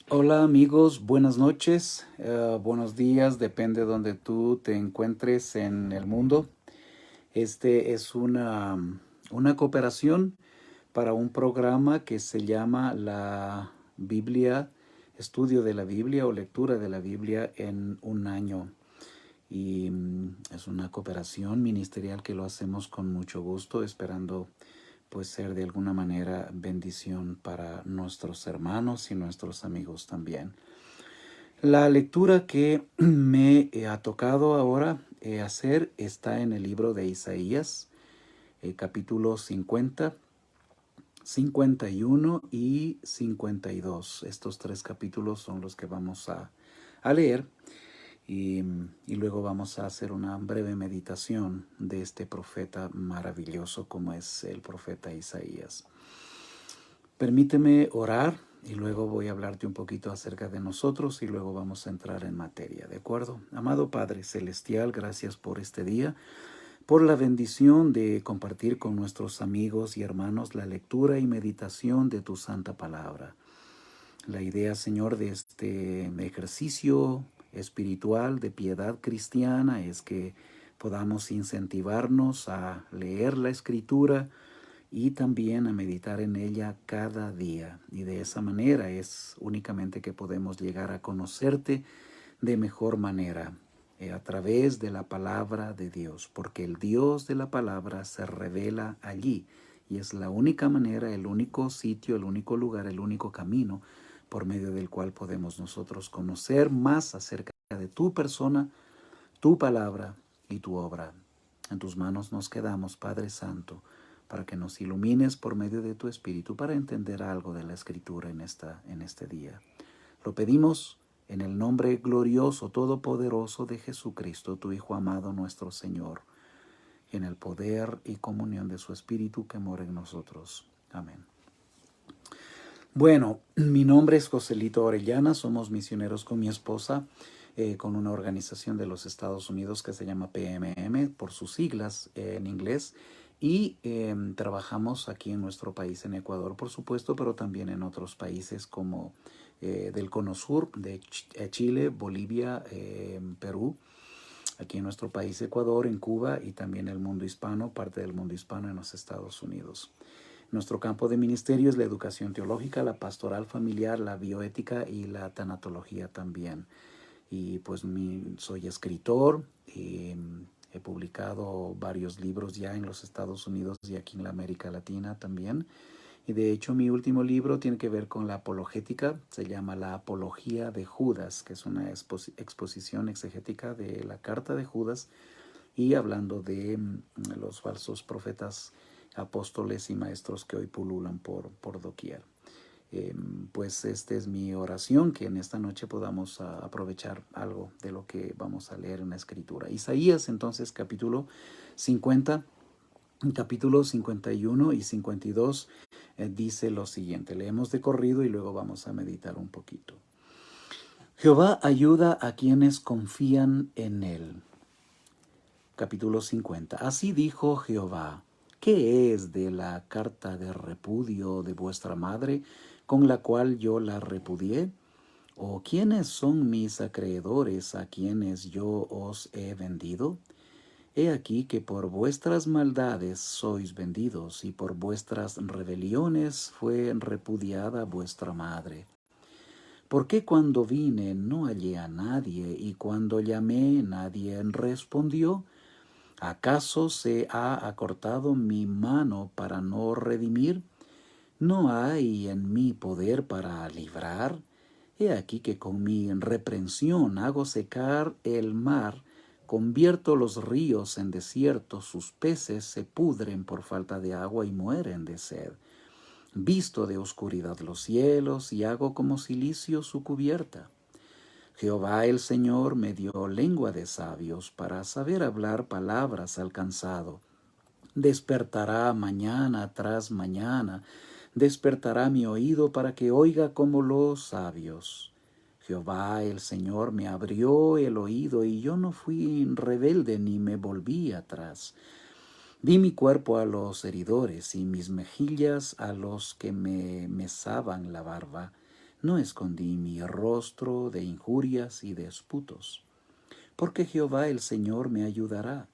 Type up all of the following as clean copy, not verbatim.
Hola amigos, buenas noches, buenos días, depende de donde tú te encuentres en el mundo. Este es una cooperación para un programa que se llama la Biblia, estudio de la Biblia o lectura de la Biblia en un año. Y es una cooperación ministerial que lo hacemos con mucho gusto, esperando pues ser de alguna manera bendición para nuestros hermanos y nuestros amigos también. La lectura que me ha tocado ahora hacer está en el libro de Isaías, capítulo 50, 51 y 52. Estos tres capítulos son los que vamos a leer y, y luego vamos a hacer una breve meditación de este profeta maravilloso como es el profeta Isaías. Permíteme orar y luego voy a hablarte un poquito acerca de nosotros y luego vamos a entrar en materia, ¿de acuerdo? Amado Padre Celestial, gracias por este día, por la bendición de compartir con nuestros amigos y hermanos la lectura y meditación de tu santa palabra. La idea, Señor, de este ejercicio espiritual de piedad cristiana es que podamos incentivarnos a leer la escritura y también a meditar en ella cada día. Y de esa manera es únicamente que podemos llegar a conocerte de mejor manera, a través de la palabra de Dios, porque el Dios de la palabra se revela allí y es la única manera, el único sitio, el único lugar, el único camino por medio del cual podemos nosotros conocer más acerca de tu persona, tu palabra y tu obra. En tus manos nos quedamos, Padre Santo, para que nos ilumines por medio de tu Espíritu para entender algo de la Escritura en este día. Lo pedimos en el nombre glorioso, todopoderoso de Jesucristo, tu Hijo amado, nuestro Señor, y en el poder y comunión de su Espíritu que mora en nosotros. Amén. Bueno, mi nombre es Joselito Orellana, somos misioneros con mi esposa, con una organización de los Estados Unidos que se llama PMM, por sus siglas en inglés, y trabajamos aquí en nuestro país, en Ecuador, por supuesto, pero también en otros países como del Cono Sur, de Chile, Bolivia, Perú, aquí en nuestro país, Ecuador, en Cuba y también el mundo hispano, parte del mundo hispano en los Estados Unidos. Nuestro campo de ministerio es la educación teológica, la pastoral familiar, la bioética y la tanatología también. Y pues soy escritor, he publicado varios libros ya en los Estados Unidos y aquí en la América Latina también. Y de hecho mi último libro tiene que ver con la apologética, se llama La Apología de Judas, que es una exposición exegética de la carta de Judas y hablando de los falsos profetas, apóstoles y maestros que hoy pululan por doquier. Pues esta es mi oración, que en esta noche podamos aprovechar algo de lo que vamos a leer en la escritura. Isaías entonces capítulo 50, capítulos 51 y 52 dice lo siguiente. Leemos de corrido y luego vamos a meditar un poquito. Jehová ayuda a quienes confían en él. Capítulo 50. Así dijo Jehová: ¿qué es de la carta de repudio de vuestra madre, con la cual yo la repudié? ¿O quiénes son mis acreedores a quienes yo os he vendido? He aquí que por vuestras maldades sois vendidos, y por vuestras rebeliones fue repudiada vuestra madre. ¿Por qué cuando vine no hallé a nadie, y cuando llamé nadie respondió? ¿Acaso se ha acortado mi mano para no redimir? ¿No hay en mí poder para librar? He aquí que con mi reprensión hago secar el mar, convierto los ríos en desierto, sus peces se pudren por falta de agua y mueren de sed. Visto de oscuridad los cielos y hago como cilicio su cubierta. Jehová el Señor me dio lengua de sabios para saber hablar palabras al cansado. Despertará mañana tras mañana, despertará mi oído para que oiga como los sabios. Jehová el Señor me abrió el oído y yo no fui rebelde ni me volví atrás. Di mi cuerpo a los heridores y mis mejillas a los que me mesaban la barba. no escondí mi rostro de injurias y de disputos, porque Jehová el Señor me ayudará.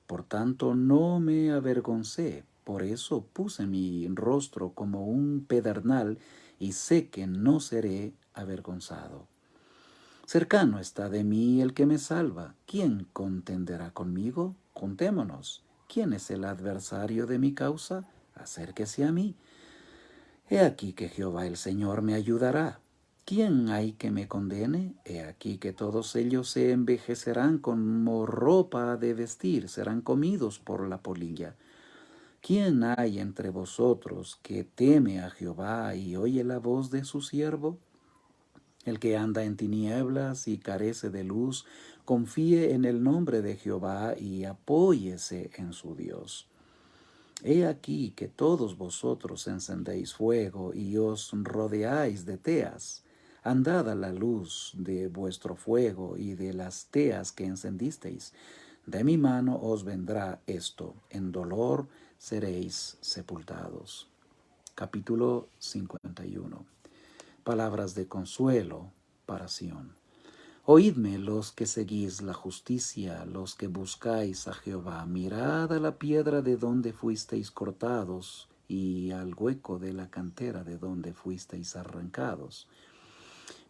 Por tanto, no me avergoncé. Por eso puse mi rostro como un pedernal y sé que no seré avergonzado. Cercano está de mí el que me salva. ¿Quién contenderá conmigo? Contémonos. ¿Quién es el adversario de mi causa? Acérquese a mí. He aquí que Jehová el Señor me ayudará. ¿Quién hay que me condene? He aquí que todos ellos se envejecerán como ropa de vestir, serán comidos por la polilla. ¿Quién hay entre vosotros que teme a Jehová y oye la voz de su siervo? El que anda en tinieblas y carece de luz, confíe en el nombre de Jehová y apóyese en su Dios. He aquí que todos vosotros encendéis fuego y os rodeáis de teas. Andad a la luz de vuestro fuego y de las teas que encendisteis. De mi mano os vendrá esto, en dolor seréis sepultados. Capítulo 51. Palabras de consuelo para Sión. Oídme los que seguís la justicia, los que buscáis a Jehová. Mirad a la piedra de donde fuisteis cortados y al hueco de la cantera de donde fuisteis arrancados.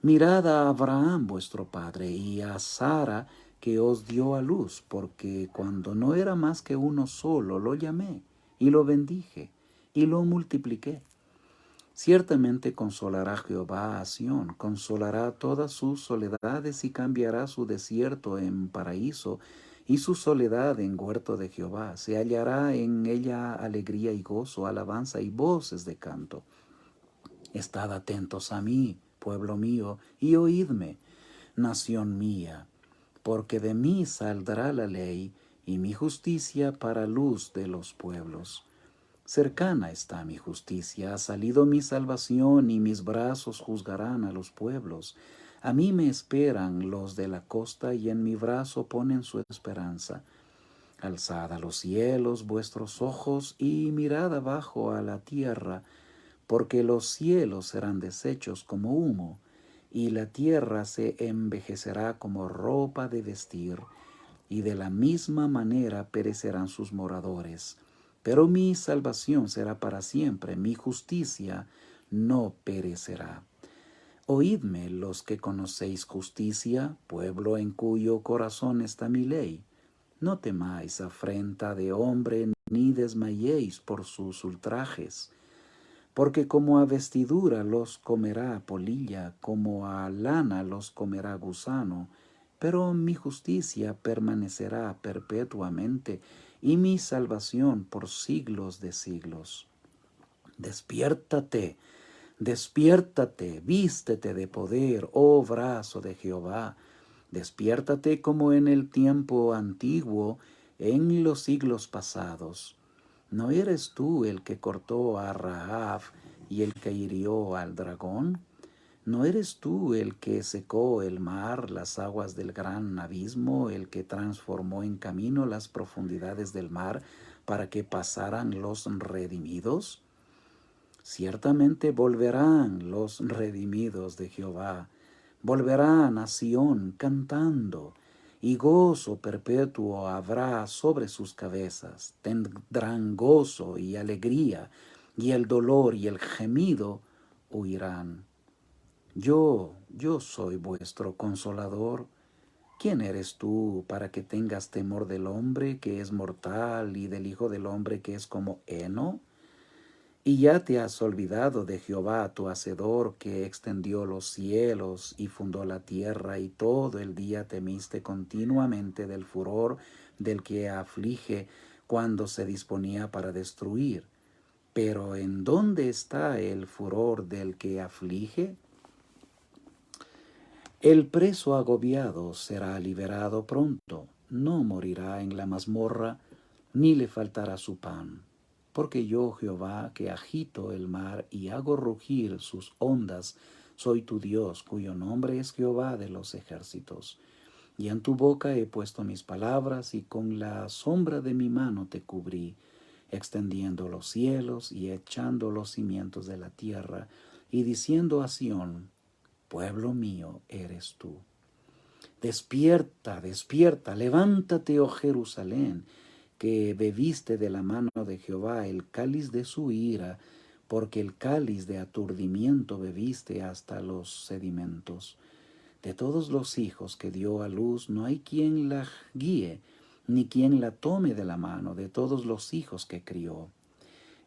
Mirad a Abraham vuestro padre y a Sara que os dio a luz, porque cuando no era más que uno solo, lo llamé y lo bendije y lo multipliqué. Ciertamente consolará Jehová a Sión, consolará todas sus soledades y cambiará su desierto en paraíso y su soledad en huerto de Jehová. Se hallará en ella alegría y gozo, alabanza y voces de canto. Estad atentos a mí, pueblo mío, y oídme, nación mía, porque de mí saldrá la ley y mi justicia para luz de los pueblos. Cercana está mi justicia, ha salido mi salvación y mis brazos juzgarán a los pueblos. A mí me esperan los de la costa y en mi brazo ponen su esperanza. Alzad a los cielos vuestros ojos y mirad abajo a la tierra, porque los cielos serán deshechos como humo, y la tierra se envejecerá como ropa de vestir, y de la misma manera perecerán sus moradores. Pero mi salvación será para siempre, mi justicia no perecerá. Oídme los que conocéis justicia, pueblo en cuyo corazón está mi ley. No temáis afrenta de hombre, ni desmayéis por sus ultrajes, porque como a vestidura los comerá polilla, como a lana los comerá gusano, pero mi justicia permanecerá perpetuamente, y mi salvación por siglos de siglos. Despiértate, despiértate, vístete de poder, oh brazo de Jehová. Despiértate como en el tiempo antiguo, en los siglos pasados. ¿No eres tú el que cortó a Rahab y el que hirió al dragón? ¿No eres tú el que secó el mar, las aguas del gran abismo, el que transformó en camino las profundidades del mar para que pasaran los redimidos? Ciertamente volverán los redimidos de Jehová, volverán a Sión cantando, y gozo perpetuo habrá sobre sus cabezas. Tendrán gozo y alegría, y el dolor y el gemido huirán. Yo soy vuestro consolador. ¿Quién eres tú para que tengas temor del hombre que es mortal y del Hijo del hombre que es como heno? Y ya te has olvidado de Jehová tu Hacedor, que extendió los cielos y fundó la tierra, y todo el día temiste continuamente del furor del que aflige cuando se disponía para destruir. Pero ¿en dónde está el furor del que aflige? El preso agobiado será liberado pronto, no morirá en la mazmorra, ni le faltará su pan. Porque yo, Jehová, que agito el mar y hago rugir sus ondas, soy tu Dios, cuyo nombre es Jehová de los ejércitos. Y en tu boca he puesto mis palabras, y con la sombra de mi mano te cubrí, extendiendo los cielos y echando los cimientos de la tierra, y diciendo a Sión, pueblo mío eres tú. Despierta, despierta, levántate, oh Jerusalén, que bebiste de la mano de Jehová el cáliz de su ira, porque el cáliz de aturdimiento bebiste hasta los sedimentos. De todos los hijos que dio a luz, no hay quien la guíe, ni quien la tome de la mano, de todos los hijos que crió.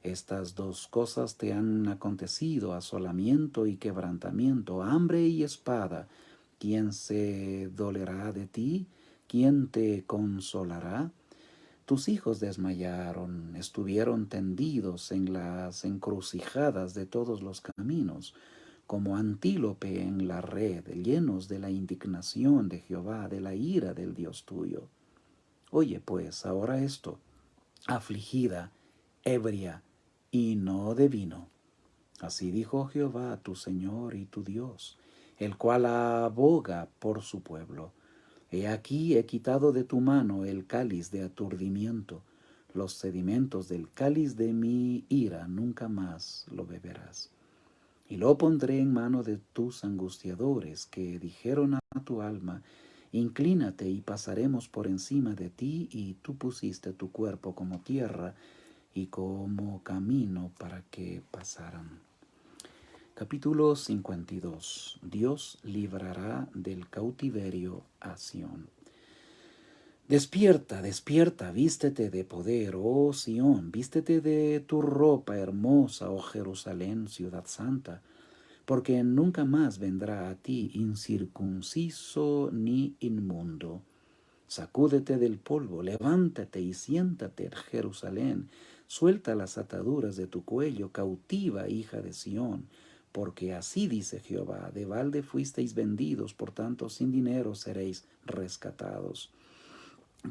Estas dos cosas te han acontecido, asolamiento y quebrantamiento, hambre y espada. ¿Quién se dolerá de ti? ¿Quién te consolará? Tus hijos desmayaron, estuvieron tendidos en las encrucijadas de todos los caminos, como antílope en la red, llenos de la indignación de Jehová, de la ira del Dios tuyo. Oye pues ahora esto, afligida, ebria, y no de vino. Así dijo Jehová tu Señor y tu Dios, el cual aboga por su pueblo. He aquí he quitado de tu mano el cáliz de aturdimiento, los sedimentos del cáliz de mi ira nunca más lo beberás. Y lo pondré en mano de tus angustiadores, que dijeron a tu alma, inclínate y pasaremos por encima de ti, y tú pusiste tu cuerpo como tierra y como camino para que pasaran. Capítulo 52. Dios librará del cautiverio a Sión. Despierta, despierta, vístete de poder, oh Sión, vístete de tu ropa hermosa, oh Jerusalén, ciudad santa, porque nunca más vendrá a ti incircunciso ni inmundo. Sacúdete del polvo, levántate y siéntate, Jerusalén, suelta las ataduras de tu cuello, cautiva, hija de Sión, porque así dice Jehová, de balde fuisteis vendidos, por tanto sin dinero seréis rescatados.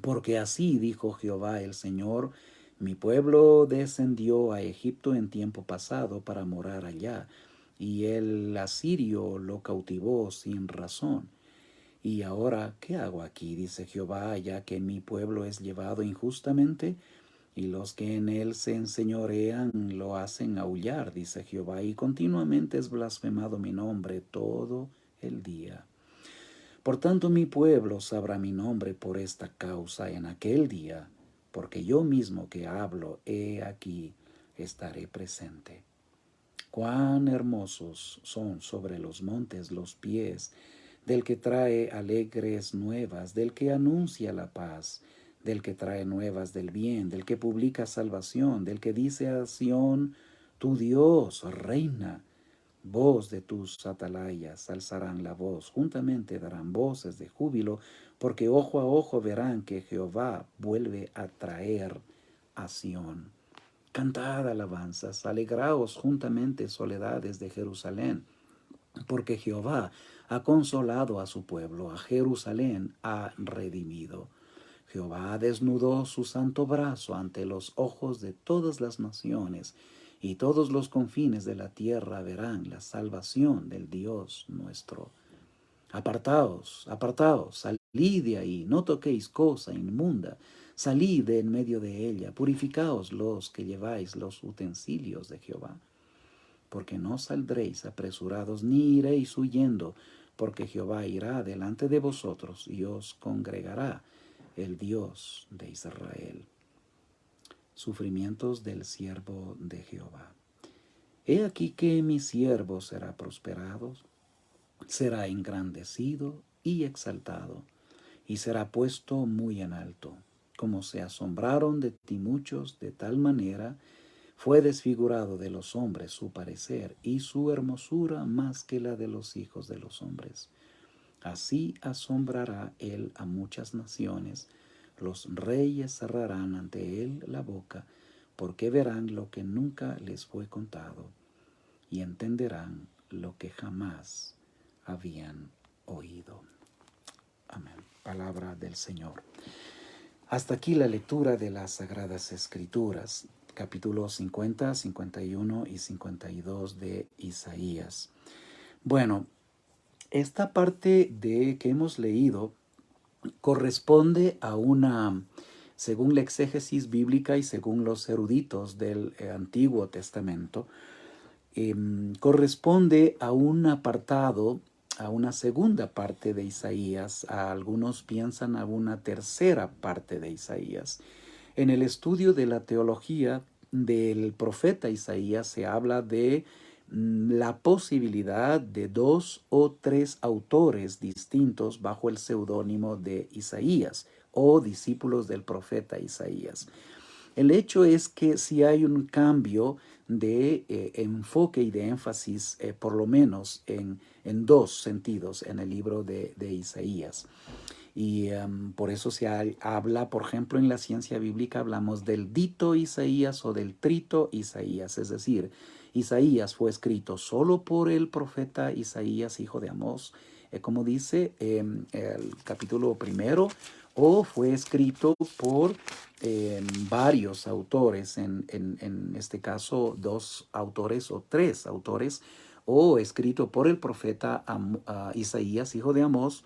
Porque así dijo Jehová el Señor, mi pueblo descendió a Egipto en tiempo pasado para morar allá, y el asirio lo cautivó sin razón. Y ahora, ¿qué hago aquí? Dice Jehová, ya que mi pueblo es llevado injustamente, y los que en él se enseñorean lo hacen aullar, dice Jehová, y continuamente es blasfemado mi nombre todo el día. Por tanto mi pueblo sabrá mi nombre por esta causa en aquel día, porque yo mismo que hablo, he aquí, estaré presente. Cuán hermosos son sobre los montes los pies del que trae alegres nuevas, del que anuncia la paz, del que trae nuevas del bien, del que publica salvación, del que dice a Sión, tu Dios reina. Voz de tus atalayas alzarán la voz, juntamente darán voces de júbilo, porque ojo a ojo verán que Jehová vuelve a traer a Sión. Cantad alabanzas, alegraos juntamente soledades de Jerusalén, porque Jehová ha consolado a su pueblo, a Jerusalén ha redimido. Jehová desnudó su santo brazo ante los ojos de todas las naciones, y todos los confines de la tierra verán la salvación del Dios nuestro. Apartaos, apartaos, salid de ahí, no toquéis cosa inmunda, salid de en medio de ella, purificaos los que lleváis los utensilios de Jehová. Porque no saldréis apresurados, ni iréis huyendo, porque Jehová irá delante de vosotros y os congregará el Dios de Israel. Sufrimientos del siervo de Jehová. He aquí que mi siervo será prosperado, será engrandecido y exaltado, y será puesto muy en alto. Como se asombraron de ti muchos, de tal manera fue desfigurado de los hombres su parecer, y su hermosura más que la de los hijos de los hombres. Así asombrará él a muchas naciones, los reyes cerrarán ante él la boca, porque verán lo que nunca les fue contado, y entenderán lo que jamás habían oído. Amén. Palabra del Señor. Hasta aquí la lectura de las Sagradas Escrituras, capítulos 50, 51 y 52 de Isaías. Bueno, esta parte que hemos leído corresponde a una, según la exégesis bíblica y según los eruditos del Antiguo Testamento, corresponde a un apartado, a una segunda parte de Isaías. Algunos piensan a una tercera parte de Isaías. En el estudio de la teología del profeta Isaías se habla de la posibilidad de 2 o 3 autores distintos bajo el seudónimo de Isaías o discípulos del profeta Isaías. El hecho es que si hay un cambio de enfoque y de énfasis, por lo menos en dos sentidos en el libro de Isaías. Y por eso se habla, por ejemplo, en la ciencia bíblica hablamos del dito Isaías o del trito Isaías, es decir, Isaías fue escrito solo por el profeta Isaías, hijo de Amós, como dice el capítulo primero, o fue escrito por varios autores, en este caso 2 autores o 3 autores, o escrito por el profeta Isaías, hijo de Amós,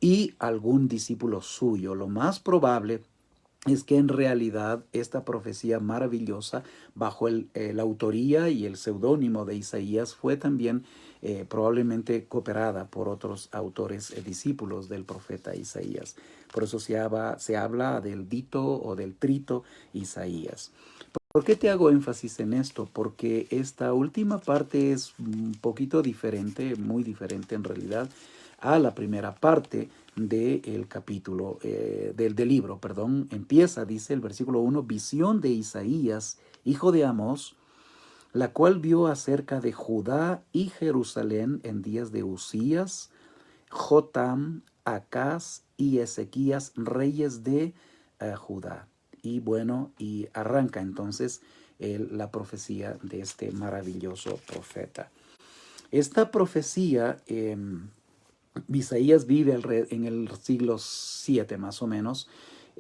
y algún discípulo suyo. Lo más probable es que en realidad esta profecía maravillosa bajo la autoría y el seudónimo de Isaías fue también probablemente cooperada por otros autores discípulos del profeta Isaías. Por eso se habla del dito o del trito Isaías. ¿Por qué te hago énfasis en esto? Porque esta última parte es un poquito diferente, muy diferente en realidad, a la primera parte del capítulo, del libro, perdón. Empieza, dice el versículo 1, visión de Isaías, hijo de Amós, la cual vio acerca de Judá y Jerusalén en días de Usías, Jotam, Acaz y Ezequías, reyes de Judá. Y bueno, y arranca entonces la profecía de este maravilloso profeta. Esta profecía, Isaías vive en el siglo 7 más o menos,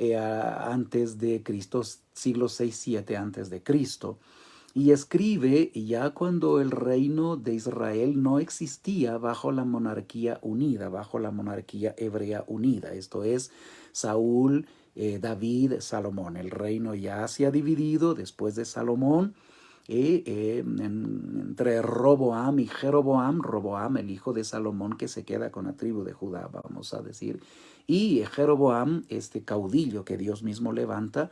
antes de Cristo, siglo 6-7 antes de Cristo. Y escribe ya cuando el reino de Israel no existía bajo la monarquía unida, bajo la monarquía hebrea unida. Esto es Saúl, David, Salomón. El reino ya se ha dividido después de Salomón entre Roboam y Jeroboam. Roboam, el hijo de Salomón, que se queda con la tribu de Judá, vamos a decir. Y Jeroboam, este caudillo que Dios mismo levanta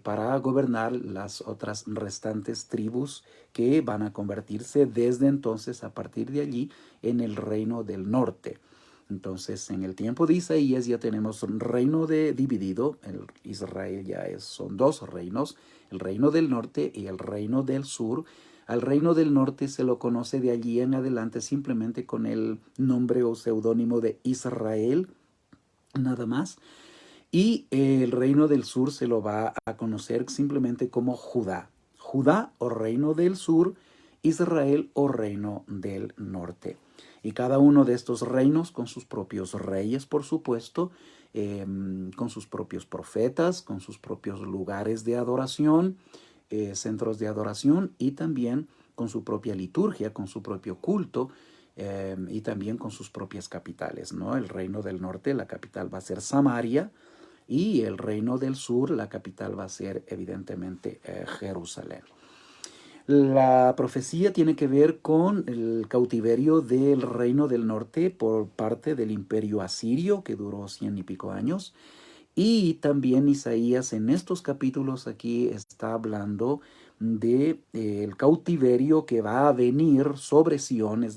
para gobernar las otras restantes tribus que van a convertirse desde entonces, a partir de allí, en el reino del norte. Entonces, en el tiempo de Isaías ya tenemos un reino dividido. Israel ya son 2 reinos, el reino del norte y el reino del sur. Al reino del norte se lo conoce de allí en adelante simplemente con el nombre o seudónimo de Israel, nada más. Y el reino del sur se lo va a conocer simplemente como Judá. Judá o reino del sur, Israel o reino del norte. Y cada uno de estos reinos con sus propios reyes, por supuesto, con sus propios profetas, con sus propios lugares de adoración, centros de adoración, y también con su propia liturgia, con su propio culto, y también con sus propias capitales, ¿no? El reino del norte, la capital va a ser Samaria, y el reino del sur, la capital va a ser evidentemente Jerusalén. La profecía tiene que ver con el cautiverio del reino del norte por parte del imperio asirio, que duró 100 y pico años. Y también Isaías en estos capítulos aquí está hablando de el cautiverio que va a venir sobre Sión.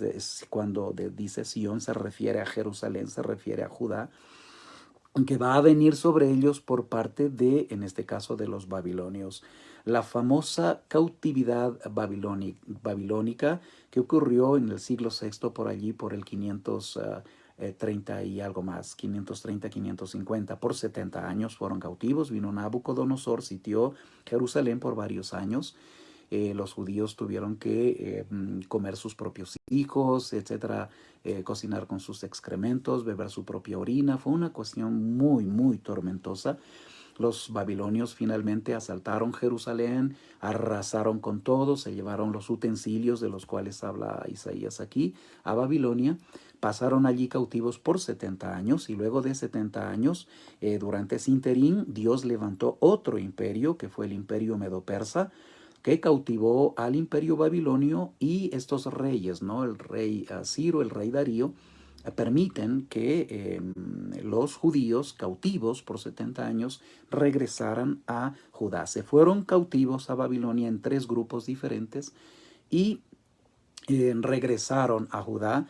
Cuando dice Sión se refiere a Jerusalén, se refiere a Judá, que va a venir sobre ellos por parte de, en este caso, de los babilonios. La famosa cautividad babilónica que ocurrió en el siglo VI, por allí, por el 530 y algo más, 530, 550, por 70 años fueron cautivos. Vino Nabucodonosor, sitió Jerusalén por varios años. Los judíos tuvieron que comer sus propios hijos, etcétera, cocinar con sus excrementos, beber su propia orina. Fue una cuestión muy, muy tormentosa. Los babilonios finalmente asaltaron Jerusalén, arrasaron con todo, se llevaron los utensilios de los cuales habla Isaías aquí a Babilonia, pasaron allí cautivos por 70 años y luego de 70 años, durante ese interín, Dios levantó otro imperio que fue el imperio medo-persa, que cautivó al imperio babilonio, y estos reyes, ¿no? El rey Ciro, el rey Darío, permiten que los judíos cautivos por 70 años regresaran a Judá. Se fueron cautivos a Babilonia en 3 grupos diferentes y regresaron a Judá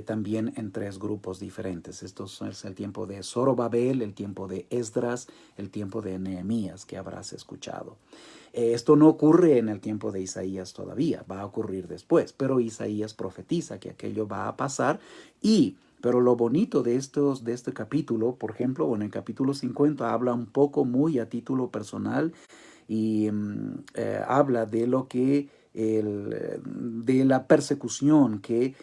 también en 3 grupos diferentes. Esto es el tiempo de Zorobabel, el tiempo de Esdras, el tiempo de Nehemías, que habrás escuchado. Esto no ocurre en el tiempo de Isaías todavía, va a ocurrir después, pero Isaías profetiza que aquello va a pasar. Pero lo bonito de este capítulo, por ejemplo, en el capítulo 50 habla un poco muy a título personal y habla de lo que de la persecución que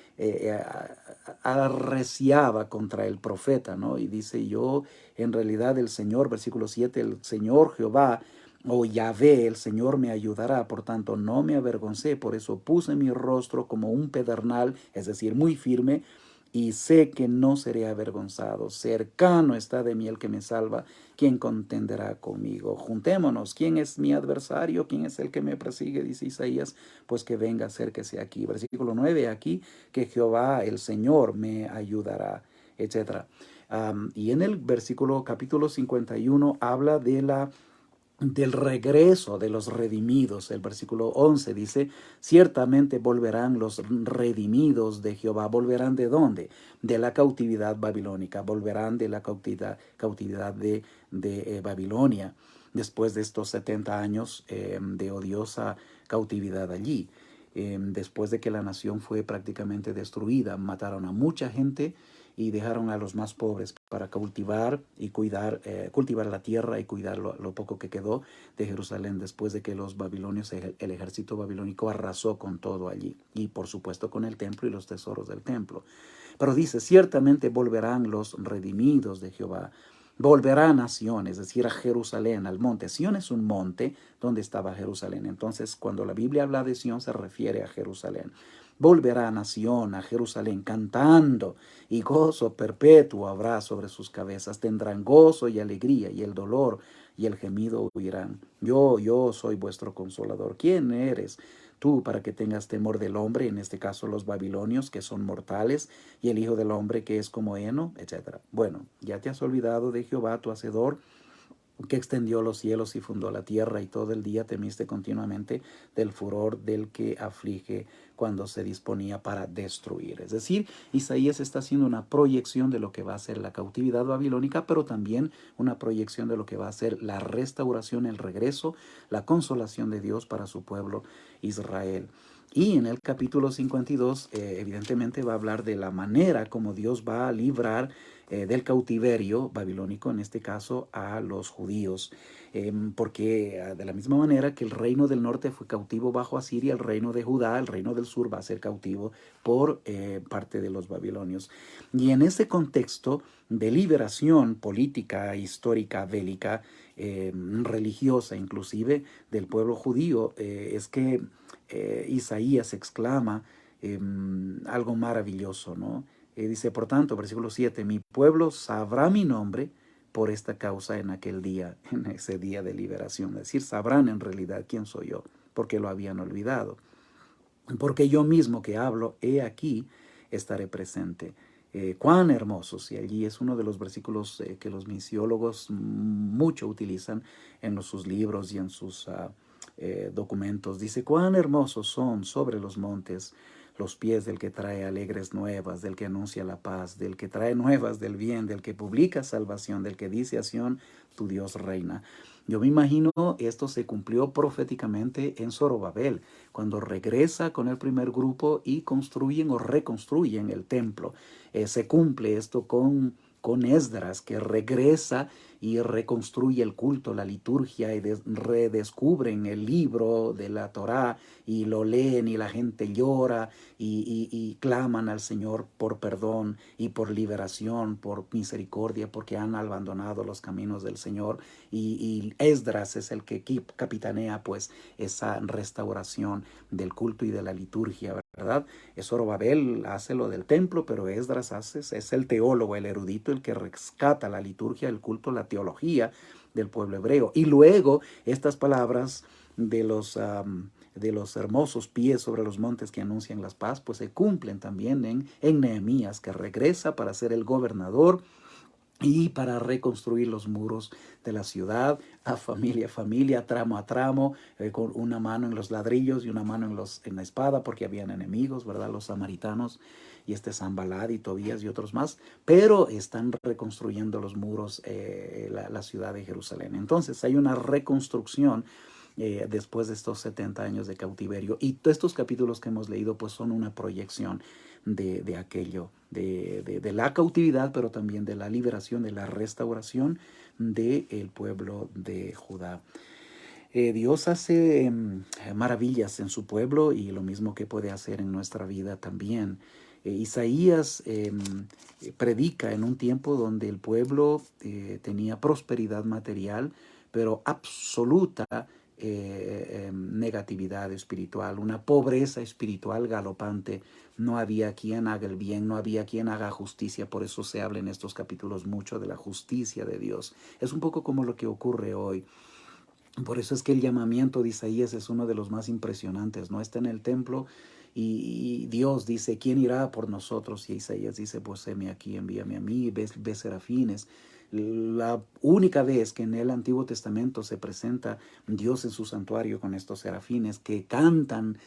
arreciaba contra el profeta, ¿no? Y dice: yo, en realidad, el Señor, versículo 7, el Señor Jehová o Yahvé, el Señor me ayudará, por tanto no me avergoncé, por eso puse mi rostro como un pedernal, es decir, muy firme, y sé que no seré avergonzado. Cercano está de mí el que me salva, ¿quién contenderá conmigo? Juntémonos, ¿quién es mi adversario? ¿Quién es el que me persigue? Dice Isaías, pues que venga, acérquese aquí. Versículo 9, aquí, que Jehová, el Señor, me ayudará, etcétera. Y en el capítulo 51 habla del regreso de los redimidos. El versículo 11 dice: ciertamente volverán los redimidos de Jehová. ¿Volverán de dónde? De la cautividad babilónica. Volverán de la cautividad de Babilonia, después de estos 70 años de odiosa cautividad allí. Después de que la nación fue prácticamente destruida, mataron a mucha gente y dejaron a los más pobres para cultivar y cultivar la tierra y cuidar lo poco que quedó de Jerusalén, después de que los babilonios, el ejército babilónico arrasó con todo allí, y por supuesto con el templo y los tesoros del templo. Pero dice: ciertamente volverán los redimidos de Jehová. Volverá a Sión, es decir, a Jerusalén, al monte. Sión es un monte donde estaba Jerusalén. Entonces, cuando la Biblia habla de Sión, se refiere a Jerusalén. Volverá a Sión, a Jerusalén, cantando, y gozo perpetuo habrá sobre sus cabezas. Tendrán gozo y alegría, y el dolor y el gemido huirán. Yo soy vuestro consolador. ¿Quién eres tú para que tengas temor del hombre? En este caso, los babilonios, que son mortales, y el hijo del hombre, que es como heno, etcétera. Bueno, ya te has olvidado de Jehová, tu hacedor, que extendió los cielos y fundó la tierra, y todo el día temiste continuamente del furor del que aflige cuando se disponía para destruir. Es decir, Isaías está haciendo una proyección de lo que va a ser la cautividad babilónica, pero también una proyección de lo que va a ser la restauración, el regreso, la consolación de Dios para su pueblo Israel. Y en el capítulo 52, evidentemente va a hablar de la manera como Dios va a librar del cautiverio babilónico, en este caso a los judíos, porque de la misma manera que el reino del norte fue cautivo bajo Asiria, el reino de Judá, el reino del sur, va a ser cautivo por parte de los babilonios. Y en ese contexto de liberación política, histórica, bélica, religiosa inclusive, del pueblo judío, es que Isaías exclama algo maravilloso, ¿no? Dice: por tanto, versículo 7, mi pueblo sabrá mi nombre por esta causa en aquel día, en ese día de liberación. Es decir, sabrán en realidad quién soy yo, porque lo habían olvidado. Porque yo mismo que hablo, he aquí, estaré presente. Cuán hermosos, y allí es uno de los versículos que los misiólogos mucho utilizan en sus libros y en sus documentos. Dice: cuán hermosos son sobre los montes los pies del que trae alegres nuevas, del que anuncia la paz, del que trae nuevas del bien, del que publica salvación, del que dice a Sión: tu Dios reina. Yo me imagino esto se cumplió proféticamente en Zorobabel, cuando regresa con el primer grupo y construyen o reconstruyen el templo. Se cumple esto con Esdras, que regresa y reconstruye el culto, la liturgia, y redescubren el libro de la Torá y lo leen, y la gente llora y claman al Señor por perdón y por liberación, por misericordia, porque han abandonado los caminos del Señor. Y Esdras es el que capitanea pues esa restauración del culto y de la liturgia, ¿verdad? Zorobabel hace lo del templo, pero Esdras es el teólogo, el erudito, el que rescata la liturgia, el culto, la teología del pueblo hebreo. Y luego estas palabras de los hermosos pies sobre los montes que anuncian la paz, pues se cumplen también en Nehemías, que regresa para ser el gobernador y para reconstruir los muros de la ciudad, a familia, tramo a tramo, con una mano en los ladrillos y una mano en la espada, porque habían enemigos, ¿verdad? Los samaritanos y Sanballat y Tobías y otros más, pero están reconstruyendo los muros, la ciudad de Jerusalén. Entonces hay una reconstrucción después de estos 70 años de cautiverio. Y todos estos capítulos que hemos leído pues son una proyección de aquello, de la cautividad, pero también de la liberación, de la restauración del pueblo de Judá. Dios hace maravillas en su pueblo y lo mismo que puede hacer en nuestra vida también. Isaías predica en un tiempo donde el pueblo tenía prosperidad material, pero absoluta negatividad espiritual, una pobreza espiritual galopante. No había quien haga el bien, no había quien haga justicia. Por eso se habla en estos capítulos mucho de la justicia de Dios. Es un poco como lo que ocurre hoy. Por eso es que el llamamiento de Isaías es uno de los más impresionantes, ¿no? Está en el templo y Dios dice, ¿quién irá por nosotros? Y Isaías dice, pues heme aquí, envíame a mí, ves serafines. La única vez que en el Antiguo Testamento se presenta Dios en su santuario con estos serafines que cantan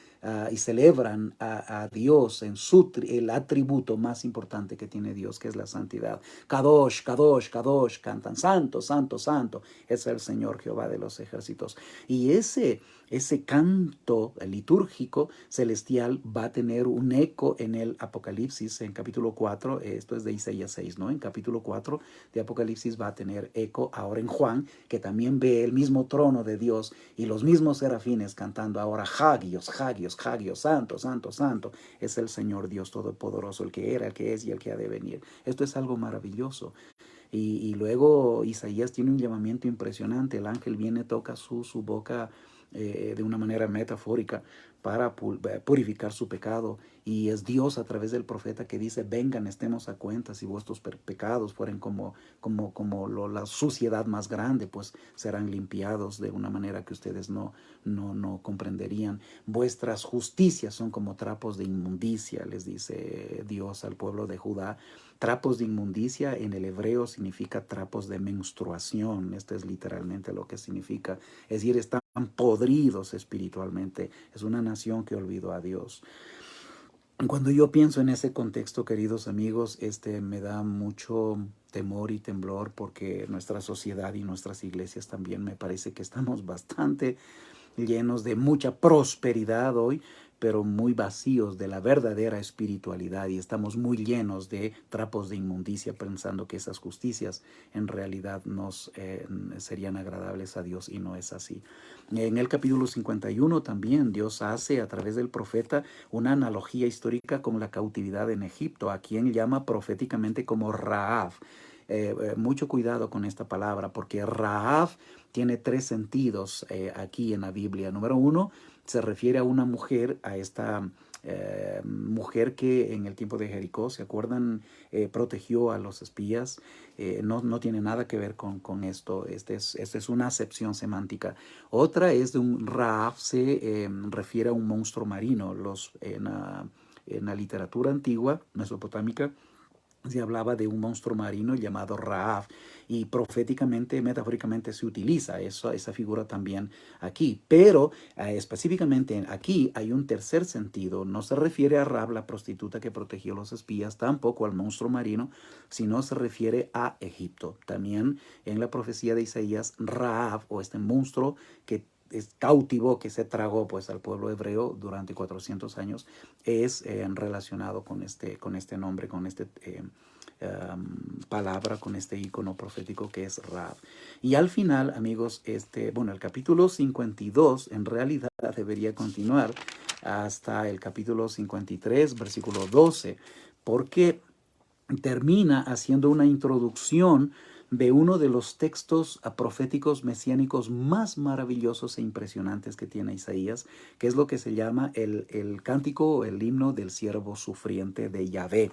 y celebran a Dios en el atributo más importante que tiene Dios, que es la santidad. Kadosh, Kadosh, Kadosh, cantan, santo, santo, santo, es el Señor Jehová de los ejércitos. Y ese canto litúrgico celestial va a tener un eco en el Apocalipsis, en capítulo 4, esto es de Isaías 6, ¿no? En capítulo 4 de Apocalipsis va a tener eco ahora en Juan, que también ve el mismo trono de Dios y los mismos serafines cantando ahora, Hagios, Hagios, Hagios, santo, santo, santo, es el Señor Dios Todopoderoso, el que era, el que es y el que ha de venir. Esto es algo maravilloso. Y luego Isaías tiene un llamamiento impresionante. El ángel viene, toca su boca de una manera metafórica para purificar su pecado. Y es Dios a través del profeta que dice, vengan, estemos a cuenta, si vuestros pecados fueren como la suciedad más grande, pues serán limpiados de una manera que ustedes no comprenderían. Vuestras justicias son como trapos de inmundicia, les dice Dios al pueblo de Judá. Trapos de inmundicia en el hebreo significa trapos de menstruación. Esto es literalmente lo que significa. Es decir, están podridos espiritualmente. Es una nación que olvidó a Dios. Cuando yo pienso en ese contexto, queridos amigos, me da mucho temor y temblor porque nuestra sociedad y nuestras iglesias también me parece que estamos bastante llenos de mucha prosperidad hoy, pero muy vacíos de la verdadera espiritualidad y estamos muy llenos de trapos de inmundicia pensando que esas justicias en realidad nos serían agradables a Dios y no es así. En el capítulo 51 también Dios hace a través del profeta una analogía histórica con la cautividad en Egipto, a quien llama proféticamente como Rahab. Mucho cuidado con esta palabra porque Rahab tiene tres sentidos aquí en la Biblia. Número uno, se refiere a una mujer, a esta mujer que en el tiempo de Jericó, ¿se acuerdan? Protegió a los espías. No tiene nada que ver con esto. Esta es una acepción semántica. Otra es de un Rahab, se refiere a un monstruo marino. En la literatura antigua mesopotámica se hablaba de un monstruo marino llamado Rahab y proféticamente, metafóricamente se utiliza esa figura también aquí. Pero específicamente aquí hay un tercer sentido. No se refiere a Rahab, la prostituta que protegió a los espías, tampoco al monstruo marino, sino se refiere a Egipto. También en la profecía de Isaías, Rahab o este monstruo que cautivó, que se tragó pues al pueblo hebreo durante 400 años, es relacionado con este nombre, con este palabra, con este icono profético que es Rahab. Y al final, amigos, el capítulo 52 en realidad debería continuar hasta el capítulo 53, versículo 12, porque termina haciendo una introducción de uno de los textos proféticos mesiánicos más maravillosos e impresionantes que tiene Isaías, que es lo que se llama el cántico o el himno del siervo sufriente de Yahvé.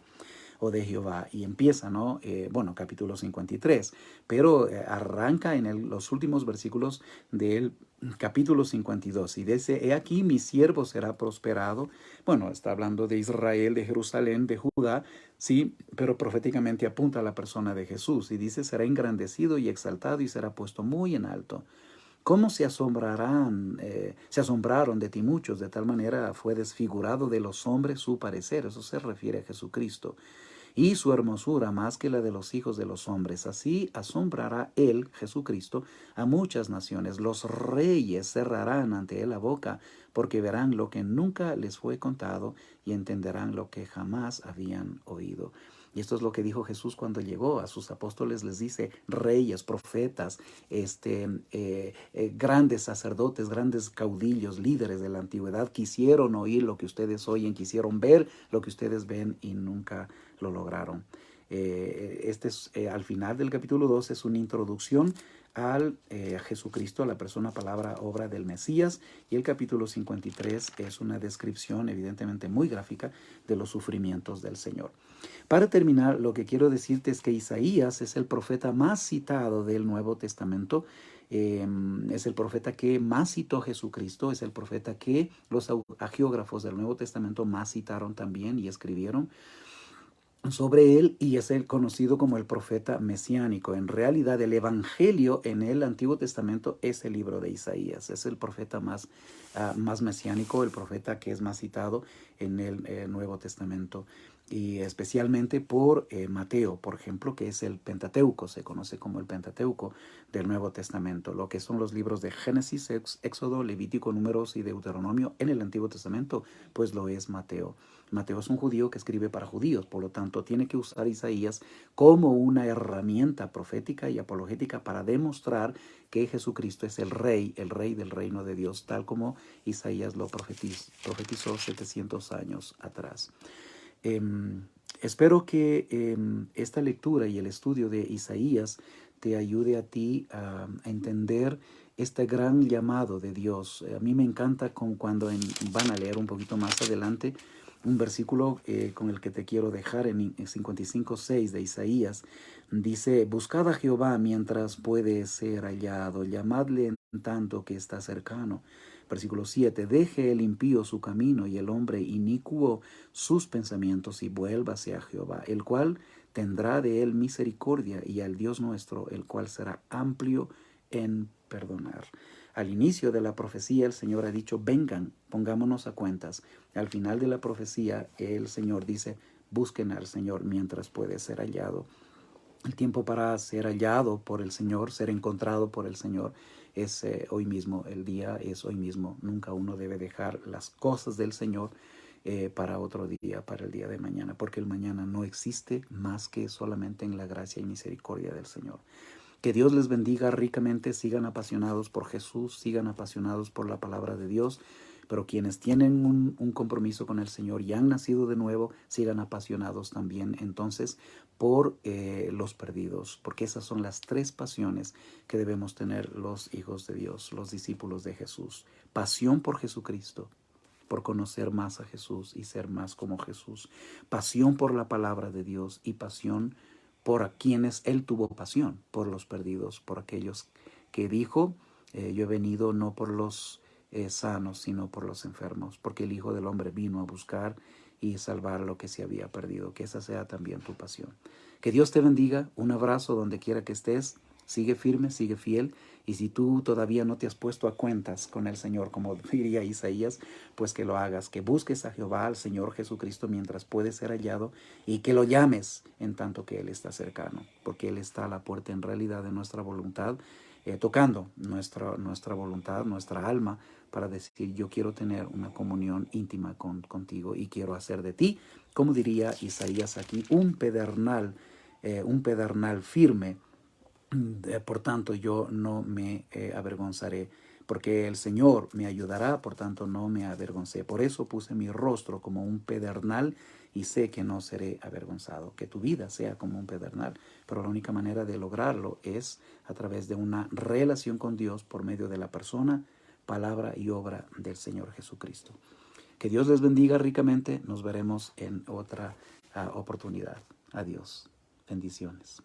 o de Jehová. Y empieza, ¿no? Bueno, capítulo 53, pero arranca en los últimos versículos del capítulo 52 y dice, he aquí mi siervo será prosperado. Bueno, está hablando de Israel, de Jerusalén, de Judá, sí, pero proféticamente apunta a la persona de Jesús y dice, será engrandecido y exaltado y será puesto muy en alto. ¿Cómo se asombraron de ti muchos? De tal manera fue desfigurado de los hombres su parecer. Eso se refiere a Jesucristo. Y su hermosura más que la de los hijos de los hombres. Así asombrará él, Jesucristo, a muchas naciones. Los reyes cerrarán ante él la boca, porque verán lo que nunca les fue contado y entenderán lo que jamás habían oído. Y esto es lo que dijo Jesús cuando llegó a sus apóstoles, les dice, reyes, profetas, grandes sacerdotes, grandes caudillos, líderes de la antigüedad, quisieron oír lo que ustedes oyen, quisieron ver lo que ustedes ven y nunca lo lograron. Al final del capítulo 2 es una introducción al Jesucristo, a la persona, palabra, obra del Mesías, y el capítulo 53 es una descripción evidentemente muy gráfica de los sufrimientos del Señor. Para terminar, lo que quiero decirte es que Isaías es el profeta más citado del Nuevo Testamento. Es el profeta que más citó Jesucristo, es el profeta que los agiógrafos del Nuevo Testamento más citaron también y escribieron sobre él, y es el conocido como el profeta mesiánico. En realidad, el evangelio en el Antiguo Testamento es el libro de Isaías. Es el profeta más mesiánico, el profeta que es más citado en el Nuevo Testamento, y especialmente por Mateo, por ejemplo, que es el Pentateuco, se conoce como el Pentateuco del Nuevo Testamento, lo que son los libros de Génesis, Éxodo, Levítico, Números y Deuteronomio en el Antiguo Testamento, pues lo es Mateo. Mateo es un judío que escribe para judíos, por lo tanto tiene que usar Isaías como una herramienta profética y apologética para demostrar que Jesucristo es el rey del reino de Dios, tal como Isaías lo profetizó 700 años atrás. Espero que esta lectura y el estudio de Isaías te ayude a ti a entender este gran llamado de Dios. A mí me encanta cuando van a leer un poquito más adelante un versículo con el que te quiero dejar en 55:6 de Isaías. Dice, buscad a Jehová mientras puede ser hallado, llamadle en tanto que está cercano. Versículo 7, deje el impío su camino y el hombre inicuo sus pensamientos y vuélvase a Jehová, el cual tendrá de él misericordia, y al Dios nuestro, el cual será amplio en perdonar. Al inicio de la profecía el Señor ha dicho, vengan, pongámonos a cuentas. Al final de la profecía el Señor dice, busquen al Señor mientras puede ser hallado. El tiempo para ser hallado por el Señor, ser encontrado por el Señor, es hoy mismo. El día es hoy mismo. Nunca uno debe dejar las cosas del Señor para otro día, para el día de mañana, porque el mañana no existe más que solamente en la gracia y misericordia del Señor. Que Dios les bendiga ricamente, sigan apasionados por Jesús, sigan apasionados por la palabra de Dios, pero quienes tienen un compromiso con el Señor y han nacido de nuevo, sigan apasionados también entonces por los perdidos, porque esas son las tres pasiones que debemos tener los hijos de Dios, los discípulos de Jesús. Pasión por Jesucristo, por conocer más a Jesús y ser más como Jesús. Pasión por la palabra de Dios y pasión por quienes Él tuvo pasión, por los perdidos, por aquellos que dijo, yo he venido no por los sanos, sino por los enfermos, porque el Hijo del Hombre vino a buscar y salvar lo que se había perdido. Que esa sea también tu pasión. Que Dios te bendiga, un abrazo donde quiera que estés, sigue firme, sigue fiel, y si tú todavía no te has puesto a cuentas con el Señor, como diría Isaías, pues que lo hagas, que busques a Jehová, al Señor Jesucristo, mientras puede ser hallado, y que lo llames en tanto que Él está cercano, porque Él está a la puerta en realidad de nuestra voluntad, tocando nuestra voluntad, nuestra alma, para decir, yo quiero tener una comunión íntima contigo y quiero hacer de ti, como diría Isaías aquí, un pedernal firme. Por tanto, yo no me avergonzaré, porque el Señor me ayudará, por tanto no me avergoncé. Por eso puse mi rostro como un pedernal y sé que no seré avergonzado. Que tu vida sea como un pedernal, pero la única manera de lograrlo es a través de una relación con Dios por medio de la persona, palabra y obra del Señor Jesucristo. Que Dios les bendiga ricamente. Nos veremos en otra oportunidad. Adiós. Bendiciones.